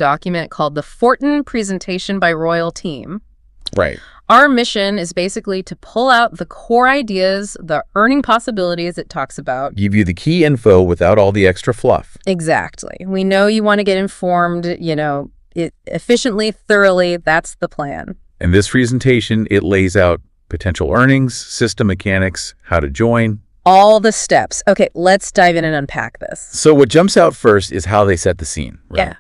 document called the Fortin Presentation by Royal Team. Right. Our mission is basically to pull out the core ideas, the earning possibilities it talks about. Give you the key info without all the extra fluff. Exactly. We know you want to get informed, efficiently, thoroughly. That's the plan. In this presentation, it lays out potential earnings, system mechanics, how to join. All the steps. Okay, let's dive in and unpack this. So what jumps out first is how they set the scene. Right? Yeah.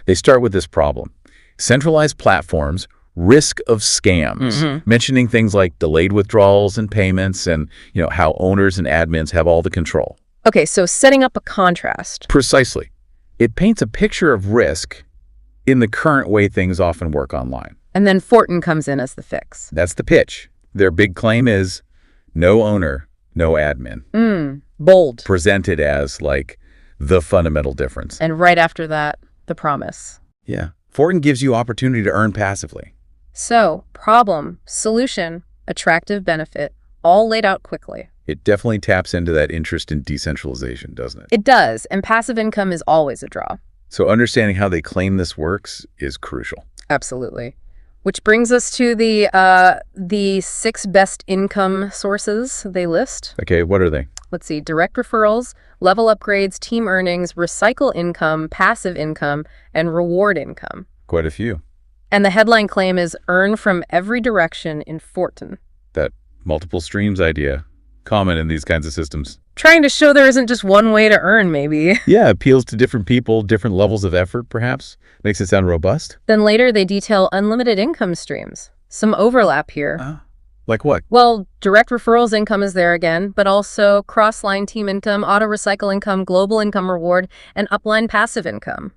They start with this problem. Centralized platforms, risk of scams, mentioning things like delayed withdrawals and payments and, how owners and admins have all the control. Okay, so setting up a contrast. Precisely. It paints a picture of risk in the current way things often work online. And then Fortin comes in as the fix. That's the pitch. Their big claim is no owner, no admin. Bold. Presented as like the fundamental difference. And right after that, the promise. Yeah. Fortin gives you opportunity to earn passively. So, problem, solution, attractive benefit, all laid out quickly. It definitely taps into that interest in decentralization, doesn't it? It does, and passive income is always a draw. So understanding how they claim this works is crucial. Absolutely. Which brings us to the 6 best income sources they list. Okay, what are they? Let's see, direct referrals, level upgrades, team earnings, recycle income, passive income, and reward income. Quite a few. And the headline claim is earn from every direction in Fortin. That multiple streams idea, common in these kinds of systems. Trying to show there isn't just one way to earn, maybe. Yeah, appeals to different people, different levels of effort, perhaps. Makes it sound robust. Then later they detail unlimited income streams. Some overlap here. Like what? Well, direct referrals income is there again, but also cross-line team income, auto-recycle income, global income reward, and upline passive income.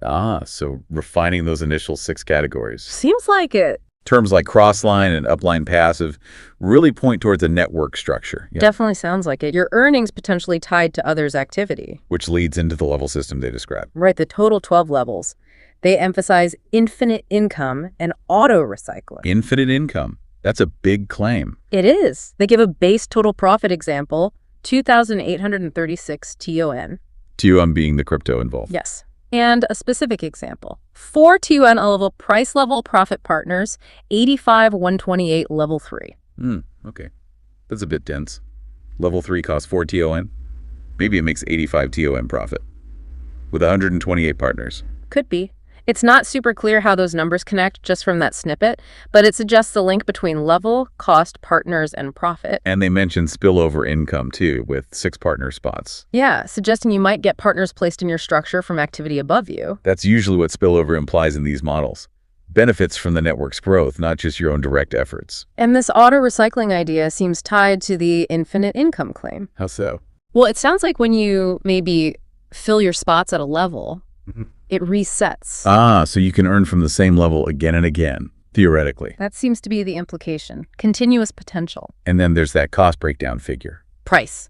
So refining those initial 6 categories. Seems like it. Terms like cross-line and upline passive really point towards a network structure. Yeah. Definitely sounds like it. Your earnings potentially tied to others' activity. Which leads into the level system they describe. Right, the total 12 levels. They emphasize infinite income and auto-recycling. Infinite income. That's a big claim. It is. They give a base total profit example, 2,836 TON. TON being the crypto involved. Yes. And a specific example, 4 TON level price level profit partners, 85,128 level 3. Okay. That's a bit dense. Level 3 costs 4 TON. Maybe it makes 85 TON profit with 128 partners. Could be. It's not super clear how those numbers connect just from that snippet, but it suggests the link between level, cost, partners, and profit. And they mention spillover income, too, with 6 partner spots. Yeah, suggesting you might get partners placed in your structure from activity above you. That's usually what spillover implies in these models. Benefits from the network's growth, not just your own direct efforts. And this auto-recycling idea seems tied to the infinite income claim. How so? Well, it sounds like when you maybe fill your spots at a level, it resets. So you can earn from the same level again and again, theoretically. That seems to be the implication. Continuous potential. And then there's that cost breakdown figure. Price.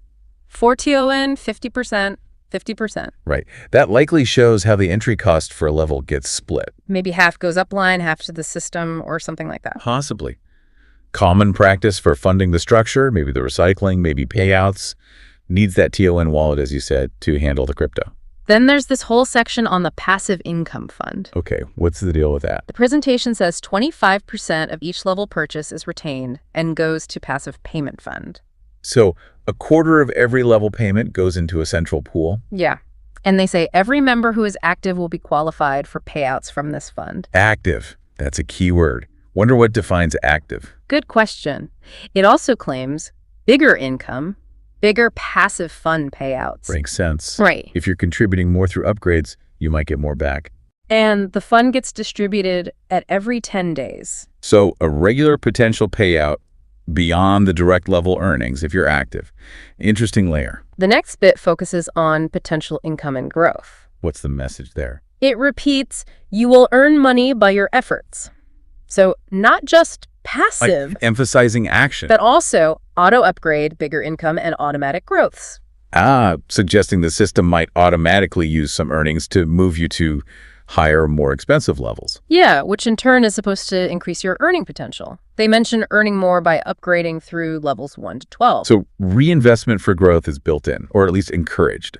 4 TON, 50%, 50%. Right. That likely shows how the entry cost for a level gets split. Maybe half goes upline, half to the system, or something like that. Possibly. Common practice for funding the structure, maybe the recycling, maybe payouts, needs that TON wallet, as you said, to handle the crypto. Then there's this whole section on the passive income fund. Okay, what's the deal with that? The presentation says 25% of each level purchase is retained and goes to passive payment fund. So a quarter of every level payment goes into a central pool? Yeah. And they say every member who is active will be qualified for payouts from this fund. Active. That's a key word. Wonder what defines active. Good question. It also claims bigger income, bigger passive fund payouts. Makes sense. Right. If you're contributing more through upgrades, you might get more back. And the fund gets distributed at every 10 days. So a regular potential payout beyond the direct level earnings if you're active. Interesting layer. The next bit focuses on potential income and growth. What's the message there? It repeats, you will earn money by your efforts. So not just passive, Like emphasizing action. but also auto upgrade, bigger income, and automatic growths. Suggesting the system might automatically use some earnings to move you to higher, more expensive levels. Yeah, which in turn is supposed to increase your earning potential. They mention earning more by upgrading through levels 1 to 12. So reinvestment for growth is built in, or at least encouraged.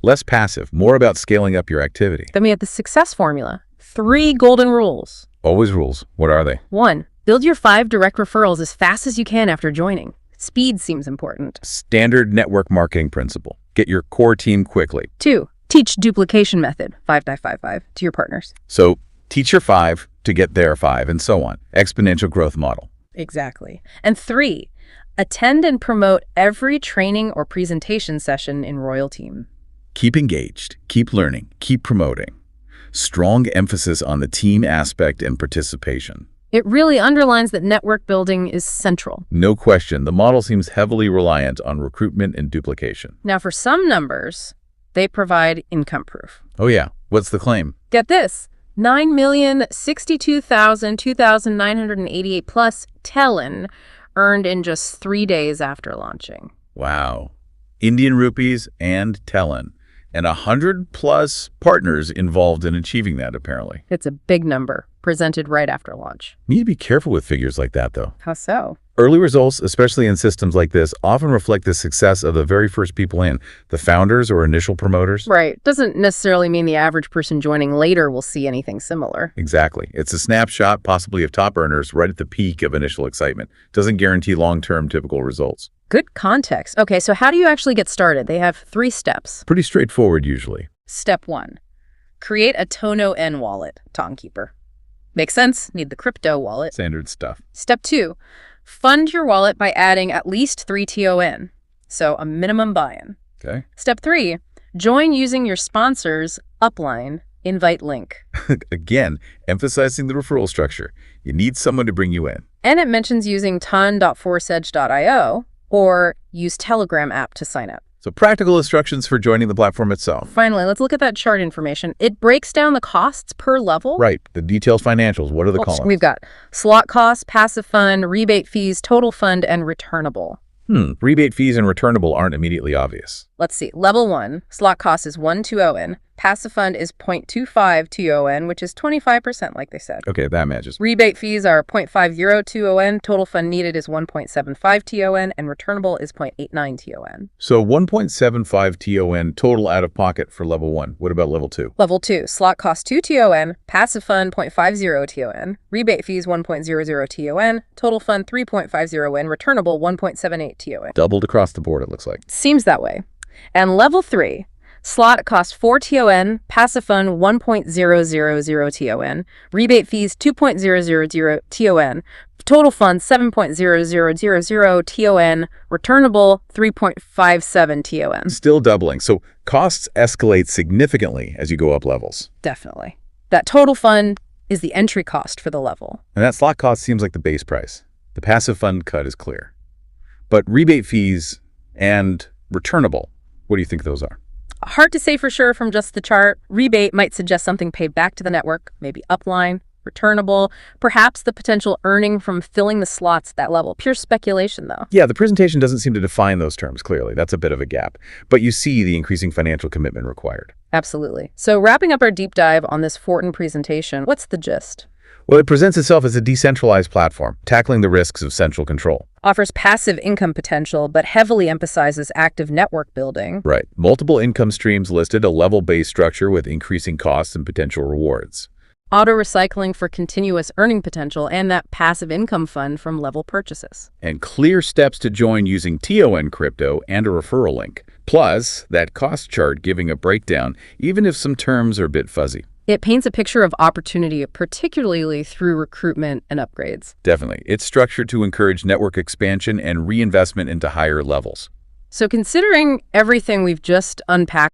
Less passive, more about scaling up your activity. Then we have the success formula. 3 golden rules. Always rules. What are they? 1. Build your 5 direct referrals as fast as you can after joining. Speed seems important. Standard network marketing principle. Get your core team quickly. 2. Teach duplication method, 5-5-5, to your partners. So teach your 5 to get their 5, and so on. Exponential growth model. Exactly. And 3. Attend and promote every training or presentation session in Royal Team. Keep engaged. Keep learning. Keep promoting. Strong emphasis on the team aspect and participation. It really underlines that network building is central. No question, the model seems heavily reliant on recruitment and duplication. Now, for some numbers, they provide income proof. Oh yeah, what's the claim? Get this, 9,062,2,988 plus TELN earned in just 3 days after launching. Wow. Indian rupees and TELN. And 100+ partners involved in achieving that, apparently. It's a big number, presented right after launch. You need to be careful with figures like that, though. How so? Early results, especially in systems like this, often reflect the success of the very first people in, the founders or initial promoters. Right. Doesn't necessarily mean the average person joining later will see anything similar. Exactly. It's a snapshot, possibly of top earners, right at the peak of initial excitement. Doesn't guarantee long-term typical results. Good context. Okay, so how do you actually get started? They have 3 steps. Pretty straightforward, usually. Step 1. Create a Tono N wallet, Tonkeeper. Makes sense. Need the crypto wallet. Standard stuff. Step 2. Fund your wallet by adding at least 3 TON, so a minimum buy-in. Okay. Step 3. Join using your sponsor's upline invite link. Again, emphasizing the referral structure. You need someone to bring you in. And it mentions using ton.forceedge.io or use Telegram app to sign up. So practical instructions for joining the platform itself. Finally, let's look at that chart information. It breaks down the costs per level. Right. The detailed financials. What are the columns? We've got slot costs, passive fund, rebate fees, total fund, and returnable. Rebate fees and returnable aren't immediately obvious. Let's see. Level 1, slot cost is 1 TON. Passive fund is 0.25 TON, which is 25%, like they said. Okay, that matches. Rebate fees are 0.50 TON. Total fund needed is 1.75 TON, and returnable is 0.89 TON. So 1.75 TON total out of pocket for level 1. What about level 2? Level 2, slot cost 2 TON. Passive fund 0.50 TON. Rebate fees 1.00 TON. Total fund 3.50 and returnable 1.78 TON. Doubled across the board, it looks like. Seems that way. And level 3, slot cost 4 TON, passive fund 1.000 TON, rebate fees 2.000 TON, total fund 7.0000 TON, returnable 3.57 TON. Still doubling. So costs escalate significantly as you go up levels. Definitely. That total fund is the entry cost for the level. And that slot cost seems like the base price. The passive fund cut is clear. But rebate fees and returnable, what do you think those are? Hard to say for sure from just the chart. Rebate might suggest something paid back to the network, maybe upline, returnable, perhaps the potential earning from filling the slots at that level. Pure speculation, though. Yeah, the presentation doesn't seem to define those terms clearly. That's a bit of a gap. But you see the increasing financial commitment required. Absolutely. So wrapping up our deep dive on this Fortin presentation, what's the gist? Well, it presents itself as a decentralized platform, tackling the risks of central control. Offers passive income potential, but heavily emphasizes active network building. Right. Multiple income streams listed, a level-based structure with increasing costs and potential rewards. Auto-recycling for continuous earning potential, and that passive income fund from level purchases. And clear steps to join using TON crypto and a referral link. Plus, that cost chart giving a breakdown, even if some terms are a bit fuzzy. It paints a picture of opportunity, particularly through recruitment and upgrades. Definitely. It's structured to encourage network expansion and reinvestment into higher levels. So considering everything we've just unpacked,